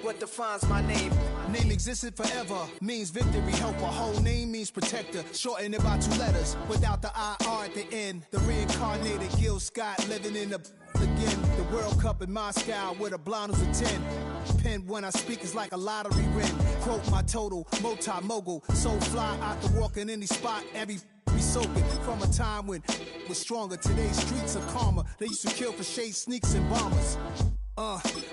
what defines my name. Name existed forever, means victory, helper. Whole name means protector, shortened it by 2 letters, without the IR at the end. The reincarnated Gil Scott living in the again. The World Cup in Moscow with a blonde who's a 10. Pen when I speak is like a lottery win. Quote my total, multi-mogul. So fly out to walk in any spot, every be soaking. From a time when was stronger. Today's streets are calmer. They used to kill for shade sneaks and bombers.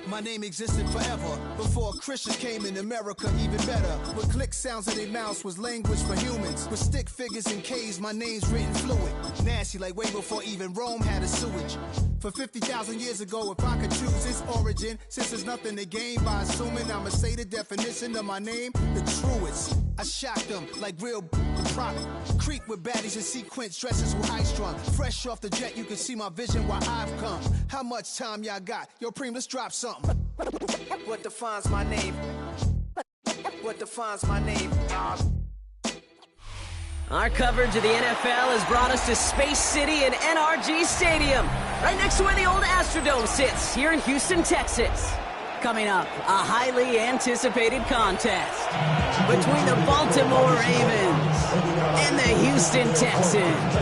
My name existed forever. Before Christians came in America, even better. With click sounds in their mouths was language for humans. With stick figures and K's, my name's written fluid. Nasty like way before even Rome had a sewage. For 50,000 years ago, if I could choose its origin, since there's nothing to gain by assuming I'ma say the definition of my name, the truest. I shocked them like real prop. Creep with baddies in sequence, dresses with high strung. Fresh off the jet, you can see my vision while I've come. How much time y'all got? Yo, Preem, let's drop something. What defines my name? What defines my name? Our coverage of the NFL has brought us to Space City and NRG Stadium, right next to where the old Astrodome sits, here in Houston, Texas. Coming up, a highly anticipated contest between the Baltimore Ravens and the Houston Texans.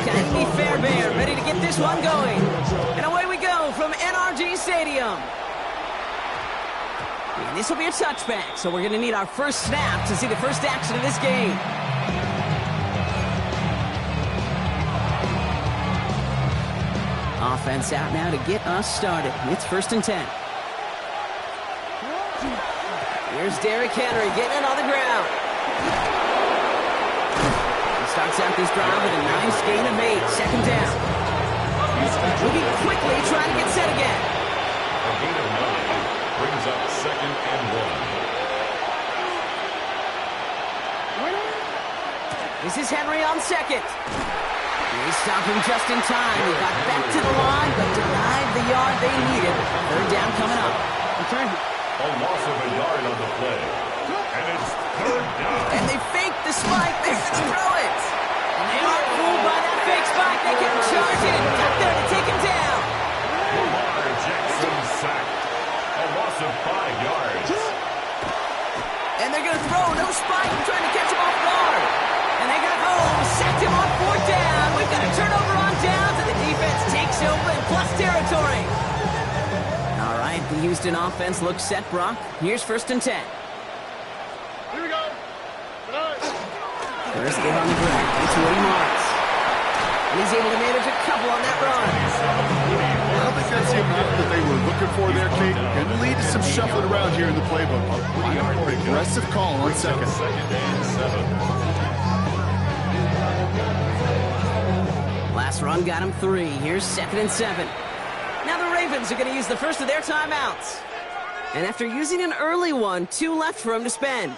Kennedy Fairbairn ready to get this one going. And away we go from NRG Stadium. And this will be a touchback, so we're going to need our first snap to see the first action of this game. Offense out now to get us started. It's 1st and 10. Here's Derrick Henry getting it on the ground. He starts out this drive with a nice gain of 8. 2nd down. Moving quickly, trying to get set again. A gain of 9 brings up 2nd and 1. This is Henry on 2nd. They stopped him just in time. He got back to the line, but denied the yard they needed. 3rd down coming up. A loss of a yard on the play. And it's 3rd down. And they fake the spike. They're going to throw it. And they are fooled by that fake spike. They can charge it. Got there to take him down. Lamar Jackson sacked. A loss of 5 yards. And they're going to throw. No spike. Trying to catch him off guard. And they got home. Sacked him on 4th down. We've got a turnover on downs. And the defense takes over in plus territory. All right, the Houston offense looks set, Brock. Here's 1st and 10. Here we go. First give on the ground. It's Woody Marks. And he's able to manage a couple on that run. I don't think that's the amount that they were looking for there, Kate. Going to lead to some shuffling around here in the playbook. A more aggressive call on 2nd. 2nd and 7. Last run got him 3. Here's 2nd and 7. Now the Ravens are going to use the first of their timeouts. And after using an early one, 2 left for him to spend.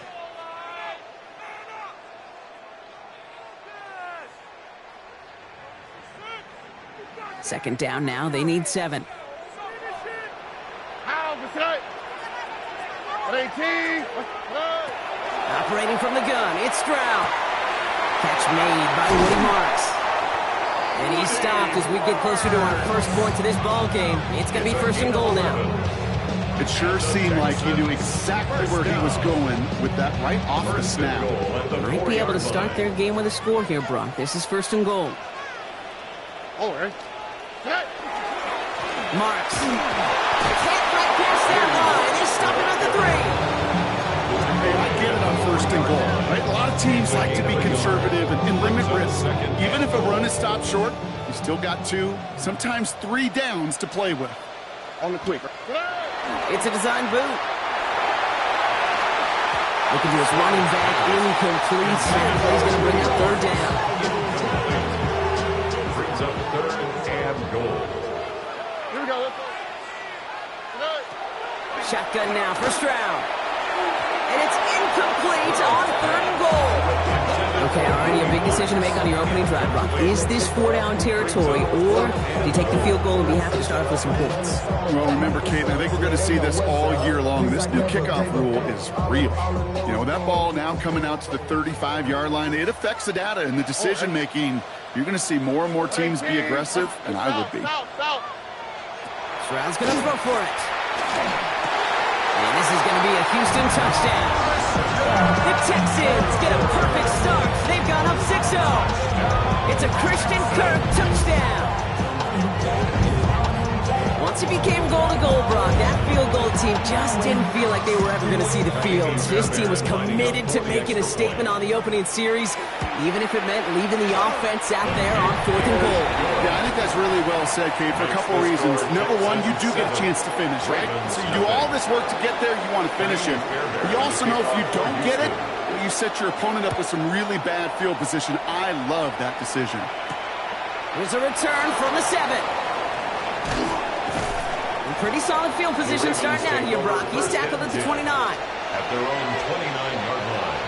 Second down now, they need 7. Operating from the gun, it's Stroud. Catch made by Woody Marks. And he's stopped as we get closer to our first point to this ball game. It's going to be 1st and goal now. It sure seemed like he knew exactly where he was going with that right off the snap. Might be able to start their game with a score here, Brock. This is 1st and goal. Marks. Can't break past that line. They stop him at the 3. Hey, I get it on 1st and goal, right? A lot of teams like to be conservative and limit risk. Even if a run is stopped short, you still got 2, sometimes 3 downs to play with. On the quick. It's a design boot. Looking to his running back, incomplete. He's going to bring up 3rd down. Brings up 3rd and goal. Here we go. Shotgun now for Stroud. And it's incomplete on 3rd and goal. Okay, already a big decision to make on your opening drive, Brock. Is this 4-down territory, or do you take the field goal and be happy to start off with some points? Well, remember, Kate, I think we're going to see this all year long. This new kickoff rule is real. You know, that ball now coming out to the 35-yard line, it affects the data and the decision-making. You're going to see more and more teams be aggressive, and I would be. Stroud's going to throw for it. And this is going to be a Houston touchdown. The Texans get a perfect start. They've gone up 6-0. It's a Christian Kirk touchdown. Once it became goal-to-goal, Brock, that field goal team just didn't feel like they were ever going to see the field. This team was committed to making a statement on the opening series, even if it meant leaving the offense out there on 4th and goal. Yeah, I think that's really well said, Kate, for a couple of reasons. Number one, you do get a chance to finish, right? So you do all this work to get there, you want to finish it. But you also know if you don't get it, you set your opponent up with some really bad field position. I love that decision. Here's a return from the 7. Pretty solid field position starting out here, Brock. He's tackled at the 29. At their own 29-yard line.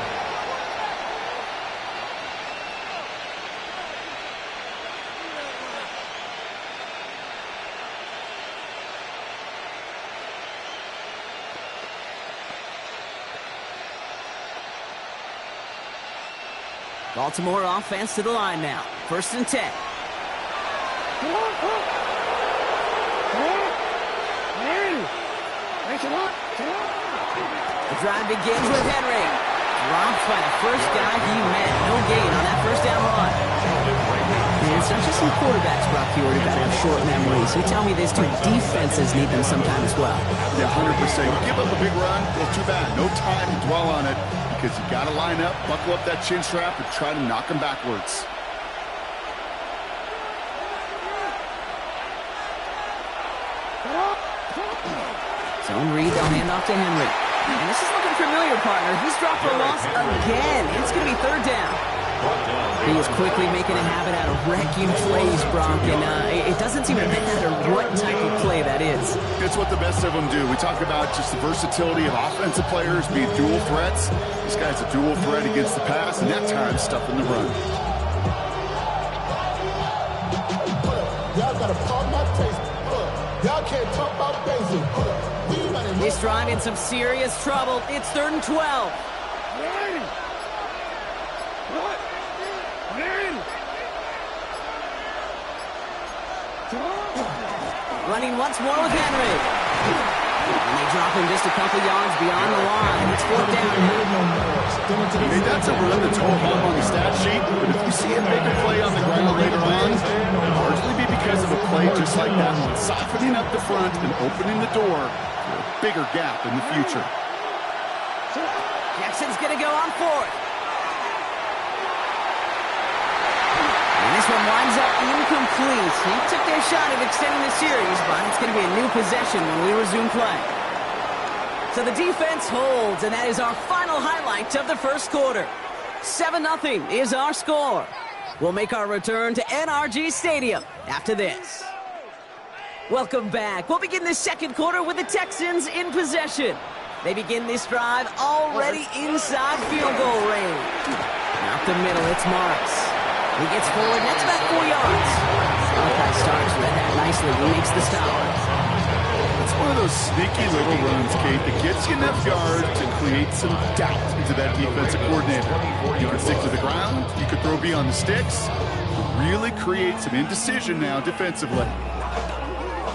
Baltimore offense to the line now. 1st and 10. The drive begins with Henry. Dropped by the first guy he met. No gain on that 1st down run. And it's not just some quarterbacks, Brock, you worry about have short memories. You tell me these two defenses need them sometime as well. Yeah, 100%. You give up a big run, well, too bad. No time to dwell on it because you got to line up, buckle up that chin strap, and try to knock them backwards. Zone read, they'll hand off to Henry. And this is looking familiar, partner. He's dropped for a loss again. It's going to be 3rd down. He is quickly making a habit out of wrecking plays, Brock, and it doesn't seem to matter what type of play that is. It's what the best of them do. We talk about just the versatility of offensive players being dual threats. This guy's a dual threat against the pass, and that time stuffing the run. Y'all got to pump my taste. Y'all can't talk about basic. This drive in some serious trouble. It's 3rd and 12. Running once more with Henry. And they drop him just a couple yards beyond the line. It's 4th down. Hey, that's a run that's all hung on the stat sheet, but if you see him make a play on the ground later on, it'll largely be because of a play just like that one, softening up the front and opening the door for a bigger gap in the future. Jackson's going to go on 4th. And this one winds up incomplete. He took their shot at extending the series, but it's going to be a new possession when we resume play. So the defense holds, and that is our final highlight of the 1st quarter. 7-0 is our score. We'll make our return to NRG Stadium after this. Welcome back. We'll begin the 2nd quarter with the Texans in possession. They begin this drive already inside field goal range. Not the middle, it's Morris. He gets forward, and that's about 4 yards. Malachi Starks read that nicely. He makes the stop. It's one of those sneaky little runs, Kate, that gets you enough yards to create some doubt into that defensive coordinator. You can stick to the ground, you could throw beyond the sticks, really create some indecision now defensively.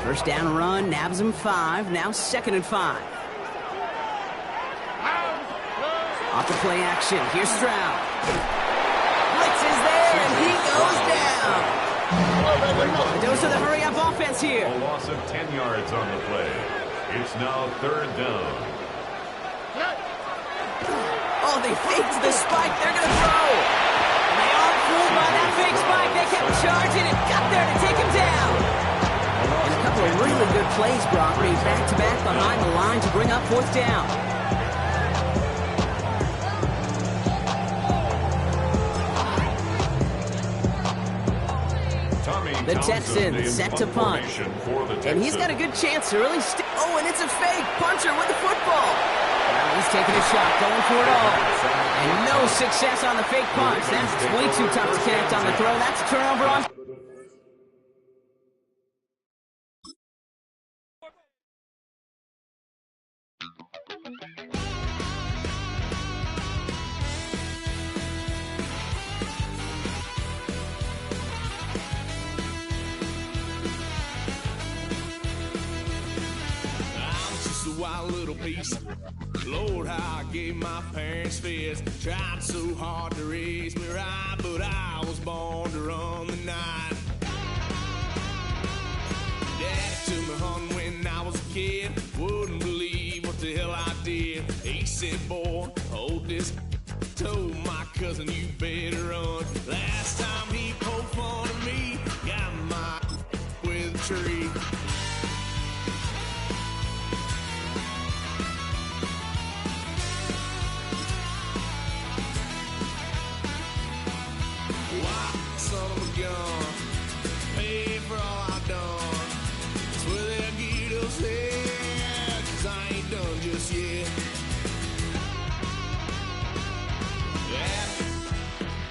1st down run, nabs him 5, now 2nd and 5. Off the play action, here's Stroud. Blitz is there, and he goes down. A dose of the hurry-up offense here. A loss of 10 yards on the play. It's now 3rd down. Oh, they faked the spike. They're going to throw. And they aren't fooled by that fake spike. They kept charging and got there to take him down. And a couple of really good plays, Brock, made back-to-back behind the line to bring up 4th down. The Texans set to punt. And he's got a good chance to really oh, and it's a fake. Puncher with the football. Now he's taking a shot, going for it all. And no success on the fake punts. That's way too tough to connect on the throw. That's a turnover on... Wild little piece. Lord, how I gave my parents fits. Tried so hard to raise me right, but I was born to run the night. Daddy took me hunting when I was a kid. Wouldn't believe what the hell I did. He said, boy, hold this. Told my cousin, you better run. Last time he poked fun of me, got my with a tree. Son of a gun, pay for all I done. Swear they'll get us there, 'cause I ain't done just yet.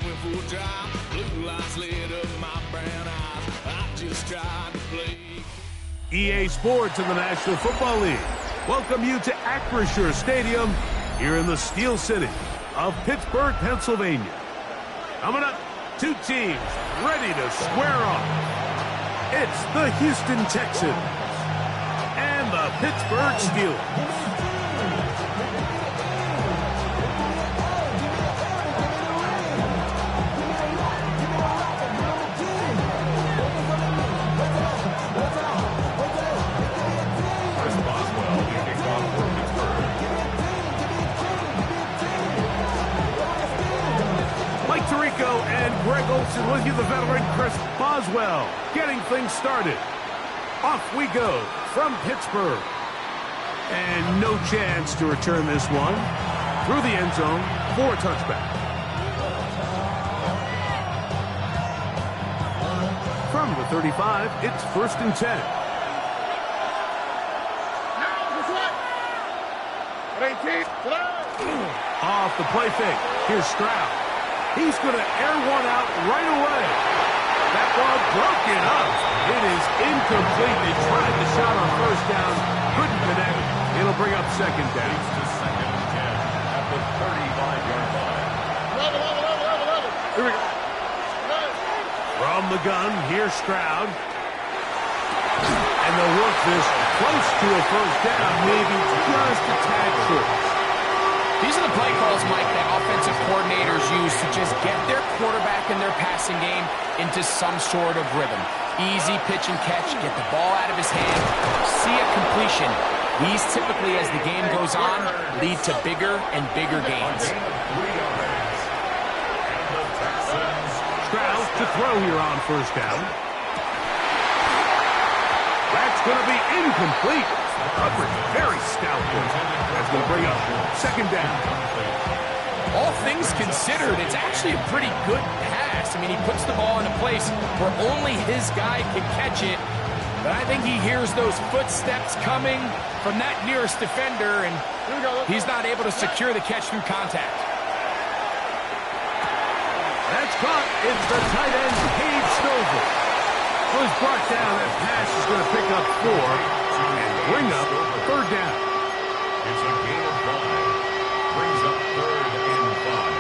Went for a drive, blue lights lit up my brown eyes. I just tried to play. EA Sports in the National Football League welcome you to Acrisure Stadium here in the Steel City of Pittsburgh, Pennsylvania. Coming up, two teams ready to square off. It's the Houston Texans and the Pittsburgh Steelers. And Greg Olson with you, the veteran Chris Boswell, getting things started. Off we go from Pittsburgh. And no chance to return this one through the end zone for a touchback. From the 35, it's 1st and 10. Off the play fake. Here's Stroud. He's going to air one out right away. That ball broken up. It is incomplete. They tried the shot on 1st down. Couldn't connect. It'll bring up 2nd down. To 2nd and 10 at the 35-yard line. Here we go. From the gun, here's Stroud. And they'll work this close to a 1st down, maybe just a tad short. These are the play calls, Mike, that offensive coordinators use to just get their quarterback and their passing game into some sort of rhythm. Easy pitch and catch, get the ball out of his hand, see a completion. These typically, as the game goes on, lead to bigger and bigger gains. Stroud to throw here on 1st down. That's going to be incomplete. Coverage very stout. That's going to bring up 2nd down. All things considered, it's actually a pretty good pass. I mean, he puts the ball in a place where only his guy can catch it. But I think he hears those footsteps coming from that nearest defender, and he's not able to secure the catch through contact. That's caught. It's the tight end, Cade Stover. So he's brought down. That pass is going to pick up 4 and bring up 3rd down. It's a gain of 5. Brings up 3rd and 5.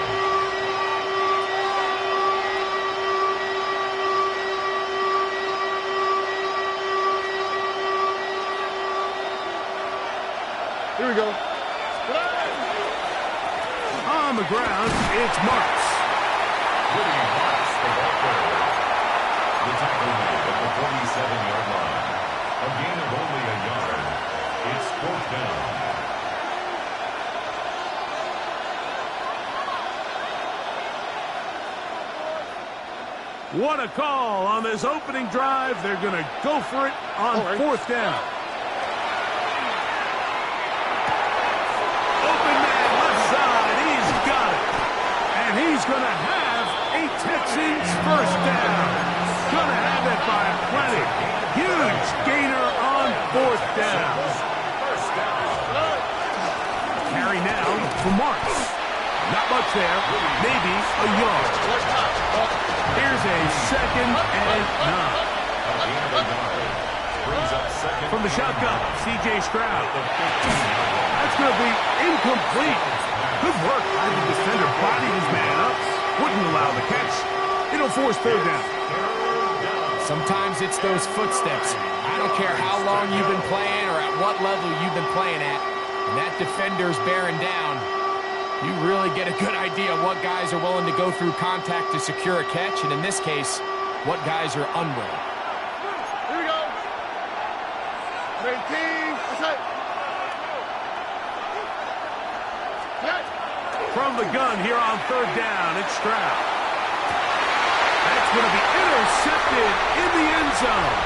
Here we go. On the ground, it's Marks. Woody Marks, the ball carrier. The tackle made at the 47-yard line. A gain of only a yard. It's 4th down. What a call on this opening drive. They're going to go for it on 4th down. Open man left side. He's got it. And he's going to have a Texans 1st down. Going to have it by plenty. Huge gainer on 4th down. Carry now for Marks. Not much there. Maybe a yard. Here's a 2nd and 9. From the shotgun, C.J. Stroud. That's going to be incomplete. Good work by the defender. Bodied his man up. Wouldn't allow the catch. It'll force 3rd down. Sometimes it's those footsteps. I don't care how long you've been playing or at what level you've been playing at. When that defender's bearing down, you really get a good idea of what guys are willing to go through contact to secure a catch, and in this case, what guys are unwilling. Here we go. 18. From the gun here on 3rd down, it's Stroud. That's going to be intercepted in the end zone.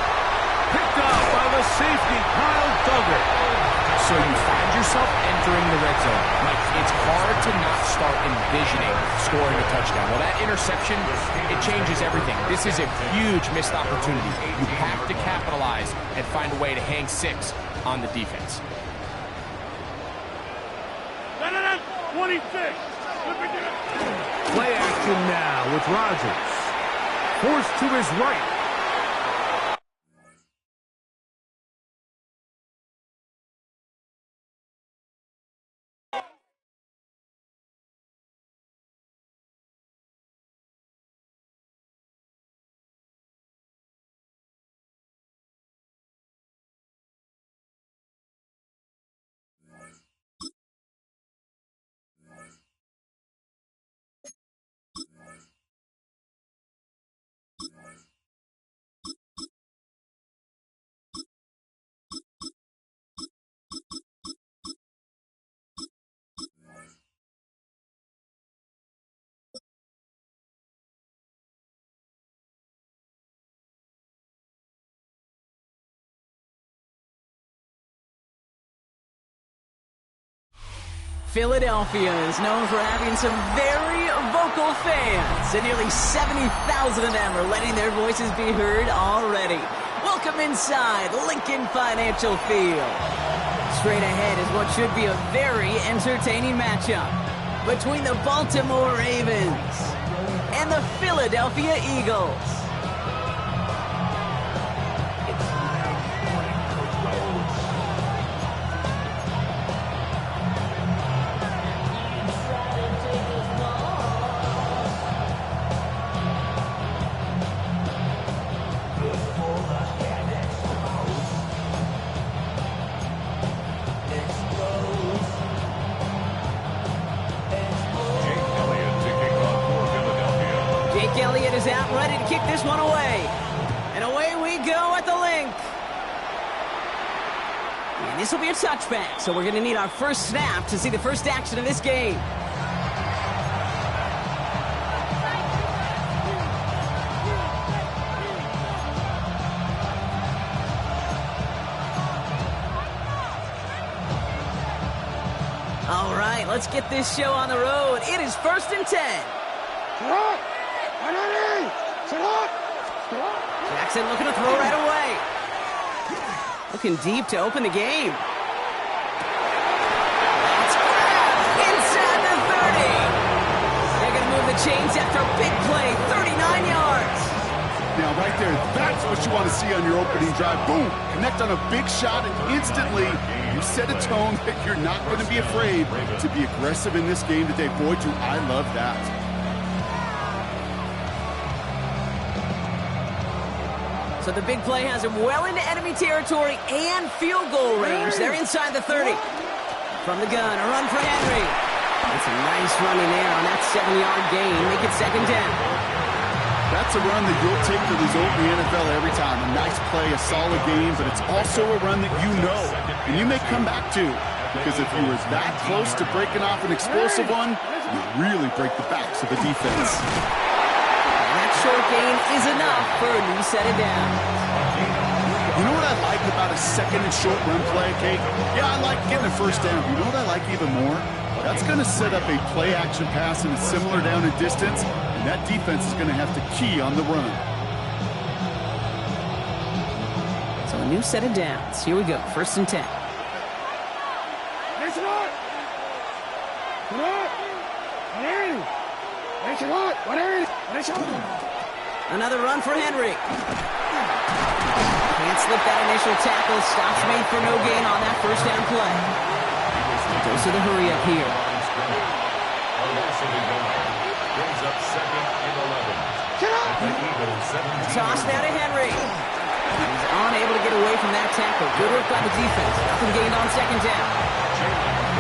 Picked up by the safety, Kyle Duggar. So you find yourself entering the red zone. Mike, it's hard to not start envisioning scoring a touchdown. Well, that interception, it changes everything. This is a huge missed opportunity. You have to capitalize and find a way to hang 6 on the defense. 26. Play action now with Rodgers. Forced to his right. Philadelphia is known for having some very vocal fans, and nearly 70,000 of them are letting their voices be heard already. Welcome inside Lincoln Financial Field. Straight ahead is what should be a very entertaining matchup between the Baltimore Ravens and the Philadelphia Eagles. Elliott is out, ready to kick this one away. And away we go at the link. And this will be a touchback, so we're going to need our first snap to see the first action of this game. All right, let's get this show on the road. It is 1st and 10. Jackson looking to throw right away. Looking deep to open the game. Let's grab inside the 30. They're going to move the chains after a big play, 39 yards. Now, right there, that's what you want to see on your opening drive. Boom! Connect on a big shot, and instantly you set a tone that you're not going to be afraid to be aggressive in this game today. Boy, do I love that. So the big play has him well into enemy territory and field goal range. They're inside the 30. From the gun, a run for Henry. It's a nice run in there on that 7-yard gain. Make it 2nd down. That's a run that you'll take the result in the NFL every time. A nice play, a solid game, but it's also a run that you know, and you may come back to. Because if you were that close to breaking off an explosive one, you really break the backs of the defense. That short gain is enough for a new set of downs. You know what I like about a 2nd and short run play, Kate? Yeah, I like getting a first down. You know what I like even more? That's going to set up a play-action pass in a similar down and distance, and that defense is going to have to key on the run. So a new set of downs. Here we go, 1st and 10. Another run for Henry. Can't slip that initial tackle. Stops made for no gain on that first down play. Goes to the hurry up here. Brings up 2nd and 11. Toss now to Henry. He's unable to get away from that tackle. Good work by the defense. Nothing gained on 2nd down.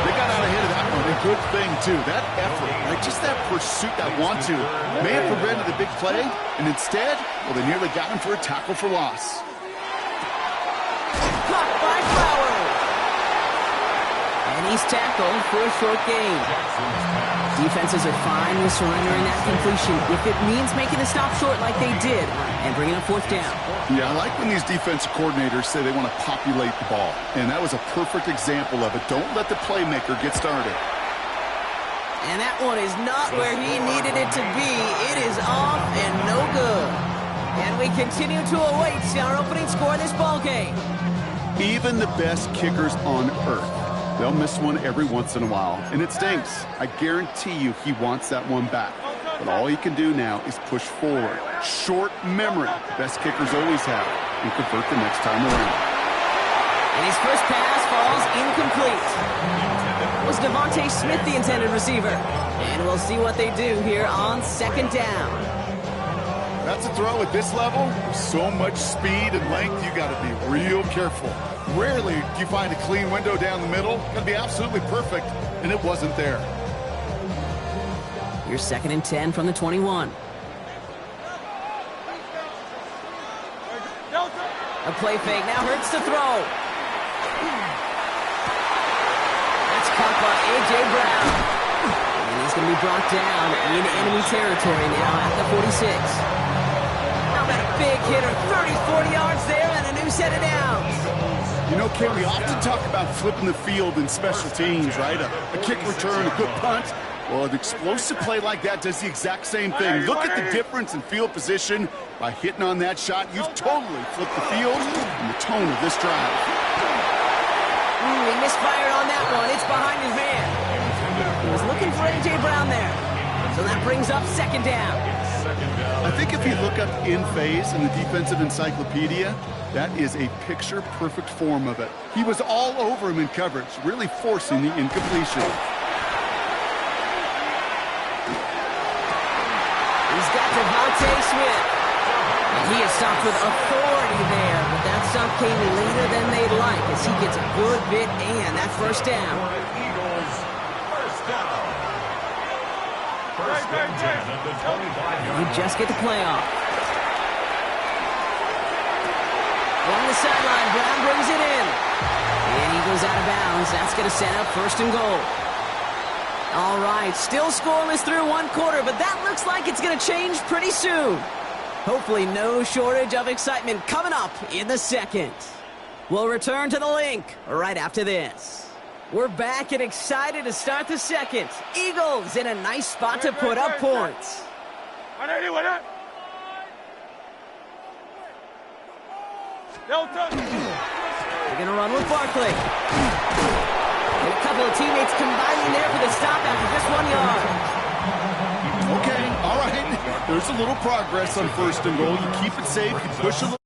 They got out ahead of that one. A good thing, too. That effort, right? Just that pursuit, that want-to, may have prevented the big play, and instead, well, they nearly got him for a tackle for loss. Caught by Flowers. And he's tackled for a short gain. Defenses are fine with surrendering that completion if it means making the stop short like they did and bringing up 4th down. Yeah, I like when these defensive coordinators say they want to populate the ball, and that was a perfect example of it. Don't let the playmaker get started. And that one is not where he needed it to be. It is off and no good. And we continue to await our opening score of this ball game. Even the best kickers on earth, they'll miss one every once in a while, and it stinks. I guarantee you he wants that one back. But all he can do now is push forward. Short memory, best kickers always have, and convert the next time around. And his first pass falls incomplete. Was Devontae Smith the intended receiver? And we'll see what they do here on 2nd down. That's a throw at this level. With so much speed and length, you got to be real careful. Rarely do you find a clean window down the middle. Got to be absolutely perfect, and it wasn't there. Here's 2nd and 10 from the 21. A play fake now hurts to throw. That's caught by A.J. Brown. And he's going to be brought down in enemy territory now at the 46. How about a big hitter, 30, 40 yards there and a new set of downs. You know, Ken, we often talk about flipping the field in special teams, right? A kick return, a good punt. Well, an explosive play like that does the exact same thing. Look at the difference in field position. By hitting on that shot, you've totally flipped the field and the tone of this drive. He misfired on that one. It's behind his man. He was looking for A.J. Brown there. So that brings up 2nd down. I think if you look up in phase in the defensive encyclopedia, that is a picture-perfect form of it. He was all over him in coverage, really forcing the incompletion. He's got Devontae Smith. And he is stopped with authority there, but that stop came later than they'd like as he gets a good bit and that 1st down. Eagles, 1st down. 1st and 10 at the 25-yard We just get the play off. Along the sideline, Brown brings it in. And he goes out of bounds. That's going to set up 1st and goal. All right, still scoreless through 1 quarter, but that looks like it's going to change pretty soon. Hopefully no shortage of excitement coming up in the 2nd. We'll return to the link right after this. We're back and excited to start the 2nd. Eagles in a nice spot to put up points. They're going to run with Barkley. And a couple of teammates combining there for the stop after just 1 yard. Okay, all right. There's a little progress on 1st and goal. You keep it safe, you push a little.